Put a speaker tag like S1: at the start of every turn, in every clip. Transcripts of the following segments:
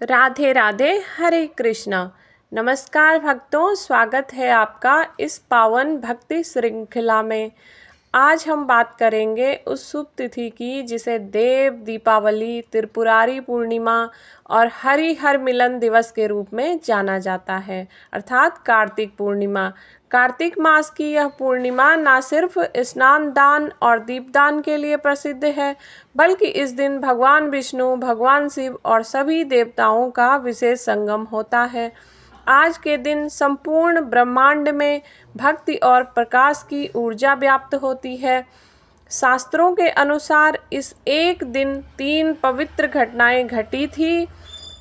S1: राधे राधे, हरे कृष्णा। नमस्कार भक्तों, स्वागत है आपका इस पावन भक्ति श्रृंखला में। आज हम बात करेंगे उस शुभ तिथि की जिसे देव दीपावली, त्रिपुरारी पूर्णिमा और हरिहर मिलन दिवस के रूप में जाना जाता है, अर्थात कार्तिक पूर्णिमा। कार्तिक मास की यह पूर्णिमा न सिर्फ स्नान दान और दीपदान के लिए प्रसिद्ध है, बल्कि इस दिन भगवान विष्णु, भगवान शिव और सभी देवताओं का विशेष संगम होता है। आज के दिन संपूर्ण ब्रह्मांड में भक्ति और प्रकाश की ऊर्जा व्याप्त होती है। शास्त्रों के अनुसार इस एक दिन 3 पवित्र घटनाएं घटी थी।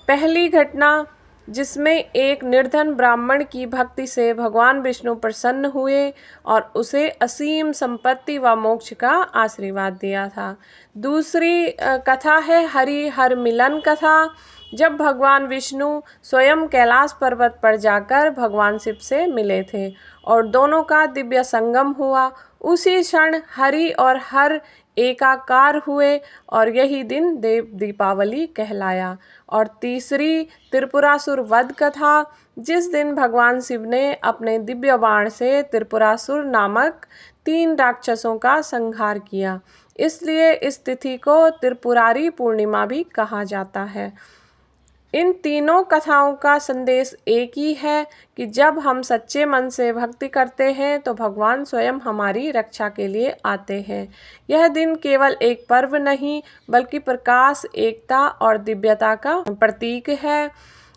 S1: पहली घटना, जिसमें एक निर्धन ब्राह्मण की भक्ति से भगवान विष्णु प्रसन्न हुए और उसे असीम संपत्ति व मोक्ष का आशीर्वाद दिया था। दूसरी कथा है हरिहर मिलन कथा, जब भगवान विष्णु स्वयं कैलाश पर्वत पर जाकर भगवान शिव से मिले थे और दोनों का दिव्य संगम हुआ। उसी क्षण हरि और हर एकाकार हुए और यही दिन देव दीपावली कहलाया। और तीसरी त्रिपुरासुर वध कथा, जिस दिन भगवान शिव ने अपने दिव्य बाण से त्रिपुरासुर नामक 3 राक्षसों का संहार किया। इसलिए इस तिथि को त्रिपुरारी पूर्णिमा भी कहा जाता है। इन तीनों कथाओं का संदेश एक ही है कि जब हम सच्चे मन से भक्ति करते हैं तो भगवान स्वयं हमारी रक्षा के लिए आते हैं। यह दिन केवल एक पर्व नहीं, बल्कि प्रकाश, एकता और दिव्यता का प्रतीक है।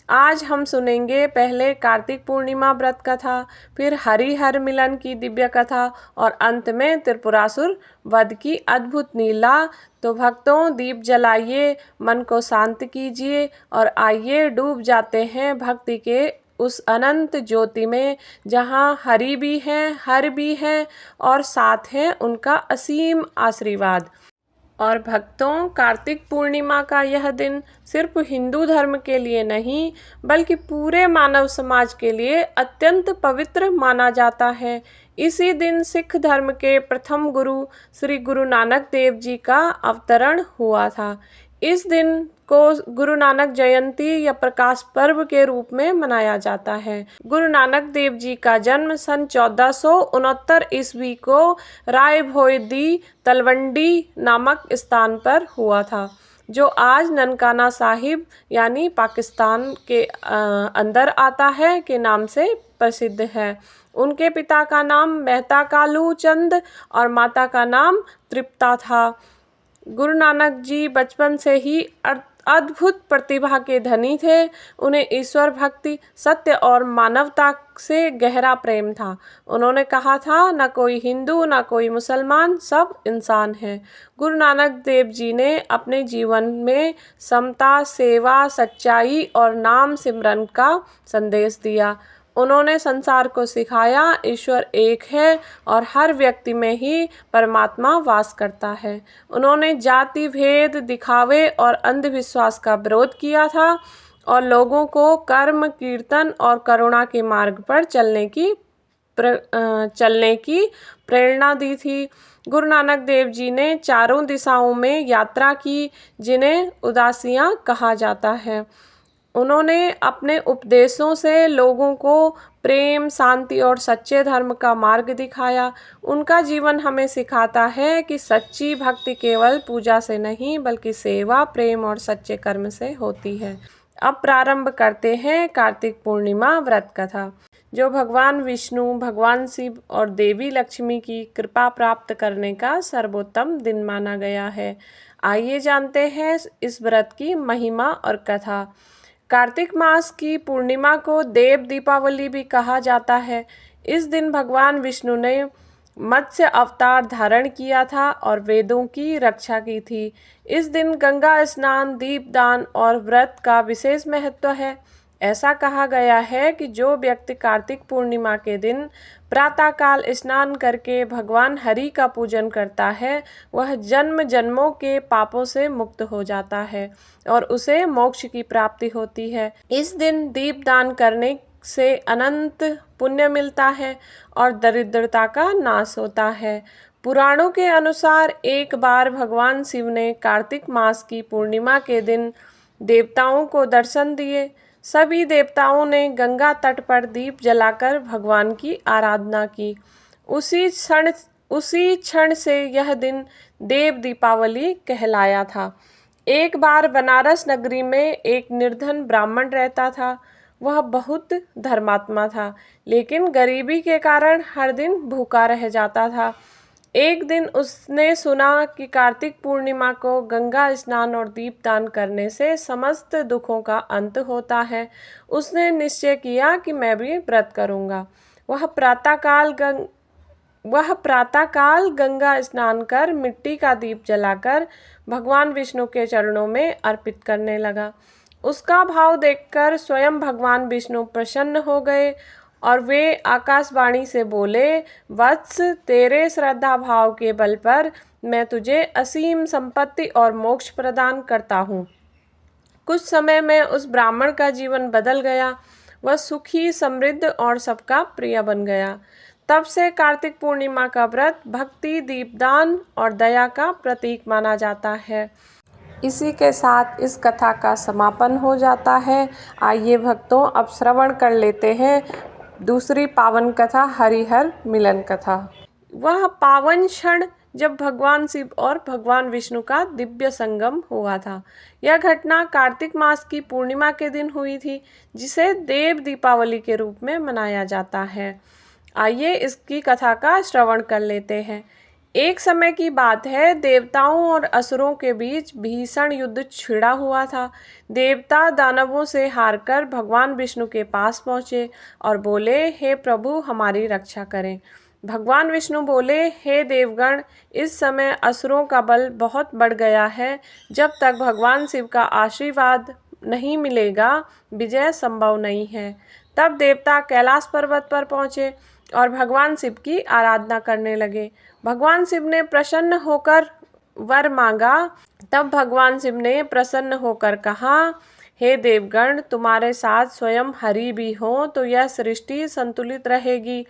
S1: आज हम सुनेंगे पहले कार्तिक पूर्णिमा व्रत कथा, फिर हरिहर मिलन की दिव्य कथा और अंत में त्रिपुरासुर वध की अद्भुत लीला। तो भक्तों, दीप जलाइए, मन को शांत कीजिए और आइए डूब जाते हैं भक्ति के उस अनंत ज्योति में, जहाँ हरि भी हैं, हर भी हैं और साथ है उनका असीम आशीर्वाद। और भक्तों, कार्तिक पूर्णिमा का यह दिन सिर्फ हिंदू धर्म के लिए नहीं, बल्कि पूरे मानव समाज के लिए अत्यंत पवित्र माना जाता है। इसी दिन सिख धर्म के प्रथम गुरु श्री गुरु नानक देव जी का अवतरण हुआ था। इस दिन को गुरु नानक जयंती या प्रकाश पर्व के रूप में मनाया जाता है। गुरु नानक देव जी का जन्म सन 1469 ईस्वी को राय भोयदी तलवंडी नामक स्थान पर हुआ था, जो आज ननकाना साहिब यानी पाकिस्तान के अंदर आता है के नाम से प्रसिद्ध है। उनके पिता का नाम मेहता कालू चंद और माता का नाम तृप्ता था। गुरु नानक जी बचपन से ही अद्भुत प्रतिभा के धनी थे। उन्हें ईश्वर भक्ति, सत्य और मानवता से गहरा प्रेम था। उन्होंने कहा था, न कोई हिंदू, न कोई मुसलमान, सब इंसान हैं। गुरु नानक देव जी ने अपने जीवन में समता, सेवा, सच्चाई और नाम सिमरन का संदेश दिया। उन्होंने संसार को सिखाया, ईश्वर एक है और हर व्यक्ति में ही परमात्मा वास करता है। उन्होंने जाति भेद, दिखावे और अंधविश्वास का विरोध किया था और लोगों को कर्म, कीर्तन और करुणा के मार्ग पर चलने की प्रेरणा दी थी। गुरु नानक देव जी ने चारों दिशाओं में यात्रा की, जिन्हें उदासियां कहा जाता है। उन्होंने अपने उपदेशों से लोगों को प्रेम, शांति और सच्चे धर्म का मार्ग दिखाया। उनका जीवन हमें सिखाता है कि सच्ची भक्ति केवल पूजा से नहीं, बल्कि सेवा, प्रेम और सच्चे कर्म से होती है। अब प्रारंभ करते हैं कार्तिक पूर्णिमा व्रत कथा, जो भगवान विष्णु, भगवान शिव और देवी लक्ष्मी की कृपा प्राप्त करने का सर्वोत्तम दिन माना गया है। आइए जानते हैं इस व्रत की महिमा और कथा। कार्तिक मास की पूर्णिमा को देव दीपावली भी कहा जाता है। इस दिन भगवान विष्णु ने मत्स्य अवतार धारण किया था और वेदों की रक्षा की थी। इस दिन गंगा स्नान, दीपदान और व्रत का विशेष महत्व है। ऐसा कहा गया है कि जो व्यक्ति कार्तिक पूर्णिमा के दिन प्रातःकाल स्नान करके भगवान हरि का पूजन करता है, वह जन्म जन्मों के पापों से मुक्त हो जाता है और उसे मोक्ष की प्राप्ति होती है। इस दिन दीपदान करने से अनंत पुण्य मिलता है और दरिद्रता का नाश होता है। पुराणों के अनुसार एक बार भगवान शिव ने कार्तिक मास की पूर्णिमा के दिन देवताओं को दर्शन दिए। सभी देवताओं ने गंगा तट पर दीप जलाकर भगवान की आराधना की। उसी क्षण से यह दिन देव दीपावली कहलाया था। एक बार बनारस नगरी में एक निर्धन ब्राह्मण रहता था। वह बहुत धर्मात्मा था, लेकिन गरीबी के कारण हर दिन भूखा रह जाता था। एक दिन उसने सुना कि कार्तिक पूर्णिमा को गंगा स्नान और दीपदान करने से समस्त दुखों का अंत होता है। उसने निश्चय किया कि मैं भी व्रत करूंगा। वह प्रातःकाल गंगा स्नान कर मिट्टी का दीप जलाकर भगवान विष्णु के चरणों में अर्पित करने लगा। उसका भाव देखकर स्वयं भगवान विष्णु प्रसन्न हो गए और वे आकाशवाणी से बोले, वत्स, तेरे श्रद्धा भाव के बल पर मैं तुझे असीम संपत्ति और मोक्ष प्रदान करता हूँ। कुछ समय में उस ब्राह्मण का जीवन बदल गया। वह सुखी, समृद्ध और सबका प्रिय बन गया। तब से कार्तिक पूर्णिमा का व्रत भक्ति, दीपदान और दया का प्रतीक माना जाता है। इसी के साथ इस कथा का समापन हो जाता है। आइए भक्तों, अब श्रवण कर लेते हैं दूसरी पावन कथा, हरिहर मिलन कथा। वह पावन क्षण जब भगवान शिव और भगवान विष्णु का दिव्य संगम हुआ था। यह घटना कार्तिक मास की पूर्णिमा के दिन हुई थी, जिसे देव दीपावली के रूप में मनाया जाता है। आइए इसकी कथा का श्रवण कर लेते हैं। एक समय की बात है, देवताओं और असुरों के बीच भीषण युद्ध छिड़ा हुआ था। देवता दानवों से हारकर भगवान विष्णु के पास पहुँचे और बोले, हे प्रभु, हमारी रक्षा करें। भगवान विष्णु बोले, हे देवगण, इस समय असुरों का बल बहुत बढ़ गया है। जब तक भगवान शिव का आशीर्वाद नहीं मिलेगा, विजय संभव नहीं है। तब देवता कैलाश पर्वत पर पहुँचे और भगवान शिव की आराधना करने लगे। भगवान शिव ने प्रसन्न होकर वर मांगा। तब भगवान शिव ने प्रसन्न होकर कहा, हे देवगण, तुम्हारे साथ स्वयं हरि भी हो तो यह सृष्टि संतुलित रहेगी।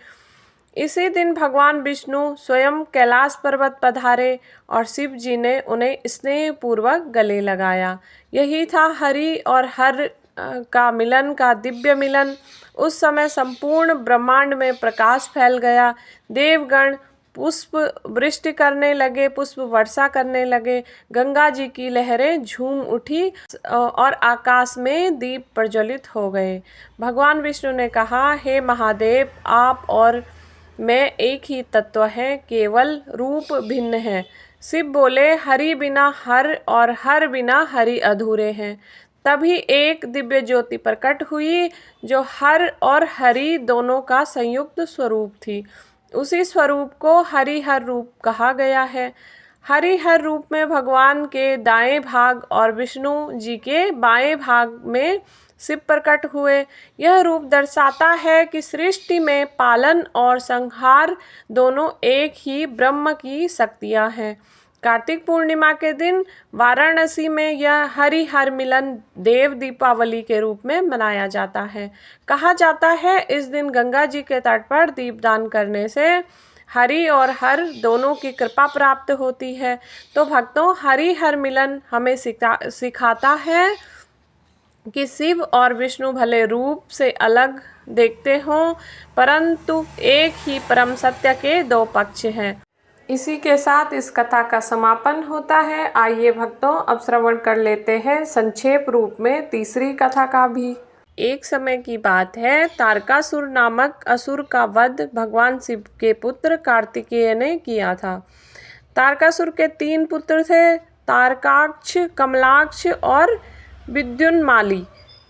S1: इसी दिन भगवान विष्णु स्वयं कैलाश पर्वत पधारे और शिव जी ने उन्हें स्नेहपूर्वक गले लगाया। यही था हरि और हर का मिलन का दिव्य मिलन। उस समय संपूर्ण ब्रह्मांड में प्रकाश फैल गया। देवगण पुष्प वृष्टि करने लगे, पुष्प वर्षा करने लगे। गंगा जी की लहरें झूम उठी और आकाश में दीप प्रज्वलित हो गए। भगवान विष्णु ने कहा, हे महादेव, आप और मैं एक ही तत्व हैं, केवल रूप भिन्न है। शिव बोले, हरि बिना हर और हर बिना हरि अधूरे हैं। तभी एक दिव्य ज्योति प्रकट हुई जो हर और हरि दोनों का संयुक्त स्वरूप थी। उसी स्वरूप को हरिहर रूप कहा गया है। हरिहर रूप में भगवान के दाएं भाग और विष्णु जी के बाएं भाग में शिव प्रकट हुए। यह रूप दर्शाता है कि सृष्टि में पालन और संहार दोनों एक ही ब्रह्म की शक्तियां हैं। कार्तिक पूर्णिमा के दिन वाराणसी में यह हरिहर मिलन देव दीपावली के रूप में मनाया जाता है। कहा जाता है, इस दिन गंगा जी के तट पर दीपदान करने से हरि और हर दोनों की कृपा प्राप्त होती है। तो भक्तों, हरिहर मिलन हमें सिखाता है कि शिव और विष्णु भले रूप से अलग देखते हों, परंतु एक ही परम सत्य के दो पक्ष हैं। इसी के साथ इस कथा का समापन होता है। आइए भक्तों, अब श्रवण कर लेते हैं संक्षेप रूप में तीसरी कथा का भी। एक समय की बात है, तारकासुर नामक असुर का वध भगवान शिव के पुत्र कार्तिकेय ने किया था। तारकासुर के 3 पुत्र थे, तारकाक्ष, कमलाक्ष और विद्युन्माली।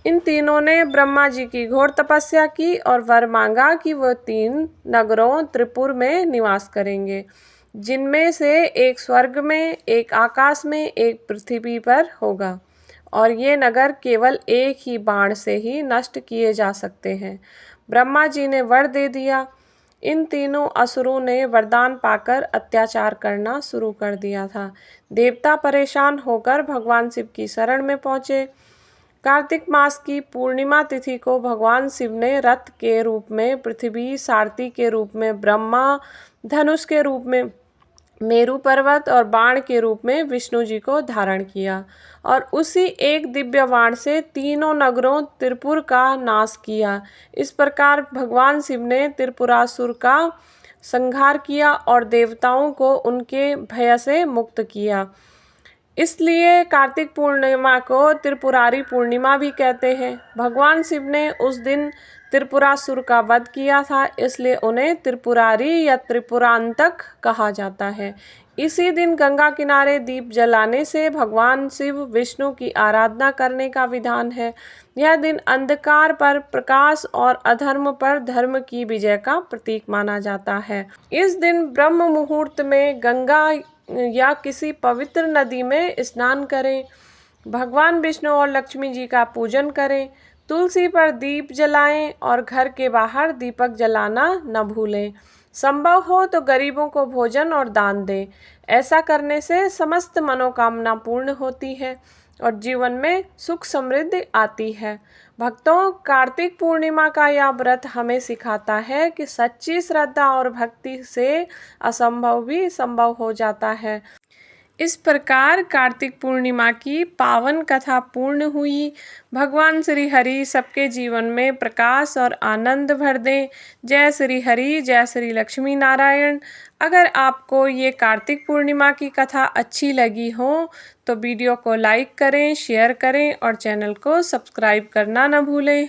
S1: इन तीनों ने ब्रह्मा जी की घोर तपस्या की और वर मांगा कि वह 3 नगरों त्रिपुर में निवास करेंगे, जिनमें से एक स्वर्ग में, एक आकाश में, एक पृथ्वी पर होगा, और ये नगर केवल एक ही बाण से ही नष्ट किए जा सकते हैं। ब्रह्मा जी ने वर दे दिया। इन तीनों असुरों ने वरदान पाकर अत्याचार करना शुरू कर दिया था। देवता परेशान होकर भगवान शिव की शरण में पहुँचे। कार्तिक मास की पूर्णिमा तिथि को भगवान शिव ने रथ के रूप में पृथ्वी, सारथी के रूप में ब्रह्मा, धनुष के रूप में मेरू पर्वत और बाण के रूप में विष्णु जी को धारण किया और उसी एक दिव्य बाण से तीनों नगरों त्रिपुर का नाश किया। इस प्रकार भगवान शिव ने त्रिपुरासुर का संहार किया और देवताओं को उनके भय से मुक्त किया। इसलिए कार्तिक पूर्णिमा को त्रिपुरारी पूर्णिमा भी कहते हैं। भगवान शिव ने उस दिन त्रिपुरासुर का वध किया था, इसलिए उन्हें त्रिपुरारी या त्रिपुरांतक कहा जाता है। इसी दिन गंगा किनारे दीप जलाने से भगवान शिव विष्णु की आराधना करने का विधान है। यह दिन अंधकार पर प्रकाश और अधर्म पर धर्म की विजय का प्रतीक माना जाता है। इस दिन ब्रह्म मुहूर्त में गंगा या किसी पवित्र नदी में स्नान करें। भगवान विष्णु और लक्ष्मी जी का पूजन करें। तुलसी पर दीप जलाएं और घर के बाहर दीपक जलाना न भूलें। संभव हो तो गरीबों को भोजन और दान दें। ऐसा करने से समस्त मनोकामना पूर्ण होती है और जीवन में सुख समृद्धि आती है। भक्तों, कार्तिक पूर्णिमा का यह व्रत हमें सिखाता है कि सच्ची श्रद्धा और भक्ति से असंभव भी संभव हो जाता है। इस प्रकार कार्तिक पूर्णिमा की पावन कथा पूर्ण हुई। भगवान श्री हरि सबके जीवन में प्रकाश और आनंद भर दें। जय श्री हरि, जय श्री लक्ष्मी नारायण। अगर आपको ये कार्तिक पूर्णिमा की कथा अच्छी लगी हो तो वीडियो को लाइक करें, शेयर करें और चैनल को सब्सक्राइब करना न भूलें।